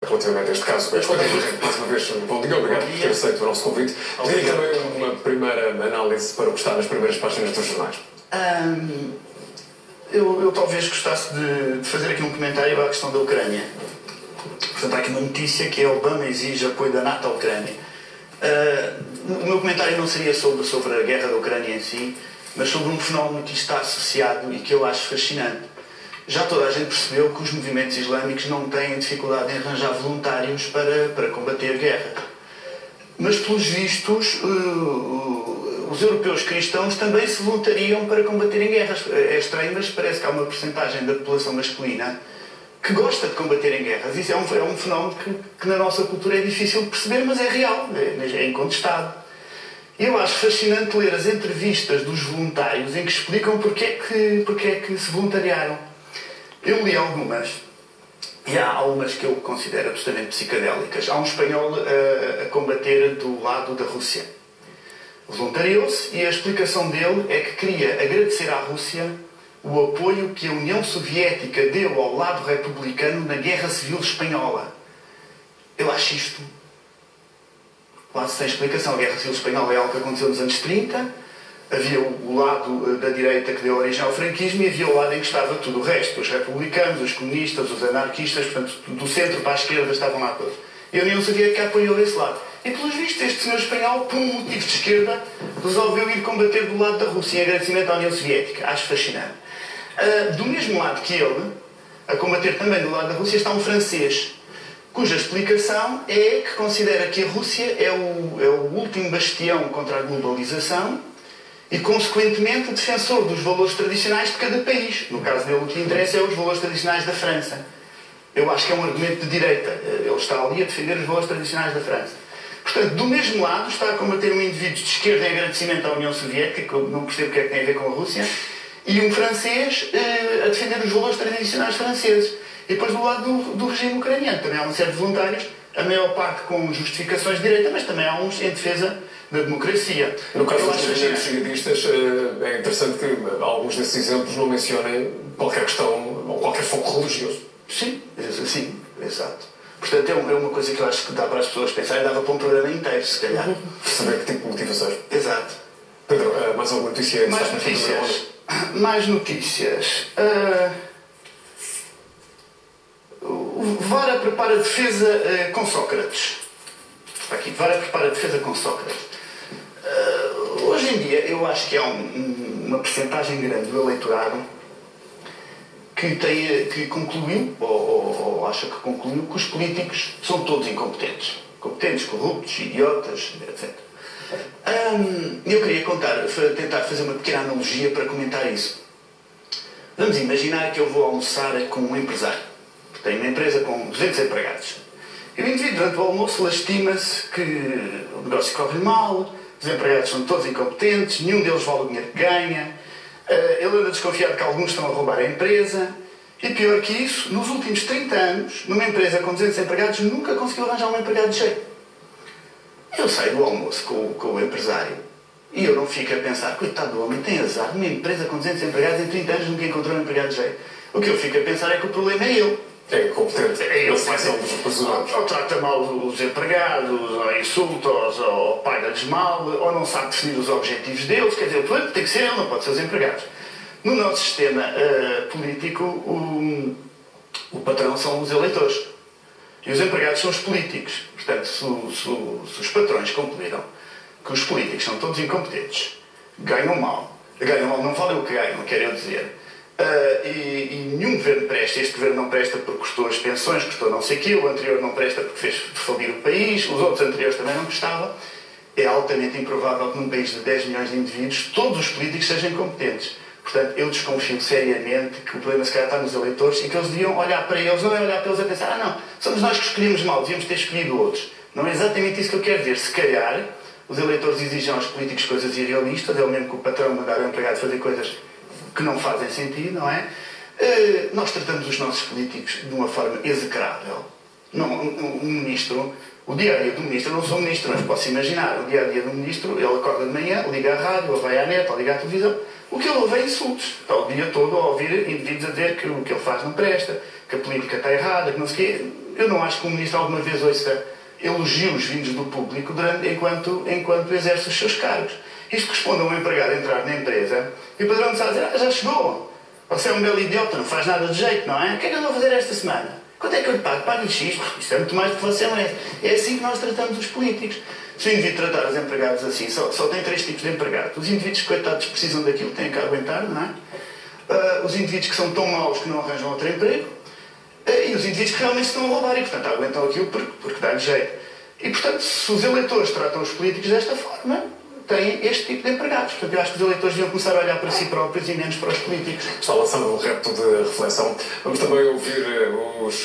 relativamente a este caso. Mais uma vez, bom dia, obrigado por ter aceito o nosso convite. Teria também uma primeira análise para o que está nas primeiras páginas dos jornais. Eu talvez gostasse de fazer aqui um comentário à questão da Ucrânia. Portanto, há aqui uma notícia que é Obama exige apoio da NATO à Ucrânia. O meu comentário não seria sobre a guerra da Ucrânia em si, mas sobre um fenómeno que está associado e que eu acho fascinante. Já toda a gente percebeu que os movimentos islâmicos não têm dificuldade em arranjar voluntários para combater a guerra. Mas, pelos vistos, os europeus cristãos também se voluntariam para combaterem guerras. É estranho, mas parece que há uma percentagem da população masculina que gosta de combater em guerras. Isso é um fenómeno que na nossa cultura é difícil de perceber, mas é real, é incontestado. Eu acho fascinante ler as entrevistas dos voluntários em que explicam porque é que se voluntariaram. Eu li algumas, e há algumas que eu considero absolutamente psicadélicas. Há um espanhol a combater do lado da Rússia. Voluntariou-se e a explicação dele é que queria agradecer à Rússia o apoio que a União Soviética deu ao lado republicano na Guerra Civil Espanhola. Eu acho isto quase sem explicação. A Guerra Civil Espanhola é algo que aconteceu nos anos 30. Havia o lado da direita que deu origem ao franquismo e havia o lado em que estava tudo o resto. Os republicanos, os comunistas, os anarquistas, portanto, do centro para a esquerda estavam lá todos. E a União Soviética apoiou esse lado. E, pelos vistos, este senhor espanhol, por um motivo de esquerda, resolveu ir combater do lado da Rússia em agradecimento à União Soviética. Acho fascinante. Do mesmo lado que ele, a combater também do lado da Rússia, está um francês, cuja explicação é que considera que a Rússia é o último bastião contra a globalização e, consequentemente, defensor dos valores tradicionais de cada país. No caso dele, o que interessa é os valores tradicionais da França. Eu acho que é um argumento de direita. Ele está ali a defender os valores tradicionais da França. Portanto, do mesmo lado, está a combater um indivíduo de esquerda em agradecimento à União Soviética, que eu não percebo o que é que tem a ver com a Rússia, e um francês a defender os valores tradicionais franceses. E depois do lado do regime ucraniano. Também há uma série de voluntários, a maior parte com justificações de direita, mas também há uns em defesa da democracia. No caso dos movimentos jihadistas, é interessante que alguns desses exemplos não mencionem qualquer questão ou qualquer foco religioso. Sim, exato. Portanto, é uma coisa que eu acho que dá para as pessoas pensarem, dava para um programa inteiro, se calhar. Saber que tipo de motivações. Exato. Pedro, mais alguma notícia? Mais notícias. O Vara prepara defesa com Sócrates. Está aqui, Vara prepara defesa com Sócrates. Hoje em dia, eu acho que há uma percentagem grande do eleitorado que concluiu, ou acha que concluiu, que os políticos são todos incompetentes. Competentes, corruptos, idiotas, etc. Eu queria tentar fazer uma pequena analogia para comentar isso. Vamos imaginar que eu vou almoçar com um empresário. Tenho uma empresa com 200 empregados. E o indivíduo, durante o almoço, lastima-se que o negócio corre mal, os empregados são todos incompetentes, nenhum deles vale o dinheiro que ganha, ele anda desconfiado que alguns estão a roubar a empresa, e pior que isso, nos últimos 30 anos, numa empresa com 200 empregados, nunca conseguiu arranjar um empregado de jeito. Eu saio do almoço com o empresário e eu não fico a pensar, coitado do homem, tem azar, numa empresa com 200 empregados, em 30 anos nunca encontrou um empregado de jeito. O que eu fico a pensar é que o problema é ele. É incompetente. É ele que ou trata mal os empregados, ou insulta-os, ou paga-lhes mal, ou não sabe definir os objetivos deles. Quer dizer, o problema tem que ser ele, não pode ser os empregados. No nosso sistema político, o patrão são os eleitores. E os empregados são os políticos. Portanto, se os patrões concluíram que os políticos são todos incompetentes, ganham mal, não valem o que ganham, quero eu dizer, e nenhum governo presta, este governo não presta porque custou as pensões, custou não sei o quê, o anterior não presta porque fez falir o país, os outros anteriores também não prestavam, é altamente improvável que num país de 10 milhões de indivíduos todos os políticos sejam incompetentes. Portanto, eu desconfio seriamente que o problema se calhar está nos eleitores e que eles deviam olhar para eles, não é olhar para eles a pensar, não, somos nós que escolhemos mal, devíamos ter escolhido outros. Não é exatamente isso que eu quero dizer. Se calhar, os eleitores exigem aos políticos coisas irrealistas, é o mesmo que o patrão mandar o empregado fazer coisas que não fazem sentido, não é? Nós tratamos os nossos políticos de uma forma execrável. Um ministro, o dia-a-dia do ministro, eu não sou ministro, mas posso imaginar, o dia-a-dia do ministro, ele acorda de manhã, liga à rádio, ou vai à net, ou liga à televisão, o que ele ouve é insultos. Está o dia todo a ouvir indivíduos a dizer que o que ele faz não presta, que a política está errada, que não sei o quê. eu não acho que o Ministro alguma vez ouça elogios vindos do público enquanto exerce os seus cargos. Isto responde a um empregado entrar na empresa e o patrão começar a dizer: já chegou, você é um belo idiota, não faz nada de jeito, não é? O que é que eu vou fazer esta semana? Quanto é que eu lhe pago? Pago-lhe X, isto é muito mais do que você merece. É assim que nós tratamos os políticos. Se o indivíduo tratar os empregados assim, só tem 3 tipos de empregados. Os indivíduos coitados precisam daquilo, têm que aguentar, não é? Os indivíduos que são tão maus que não arranjam outro emprego, e os indivíduos que realmente estão a roubar e, portanto, aguentam aquilo porque dá-lhe jeito. E, portanto, se os eleitores tratam os políticos desta forma, têm este tipo de empregados. Portanto, eu acho que os eleitores deviam começar a olhar para si próprios e menos para os políticos. Está lançando um repto de reflexão. Vamos também ouvir os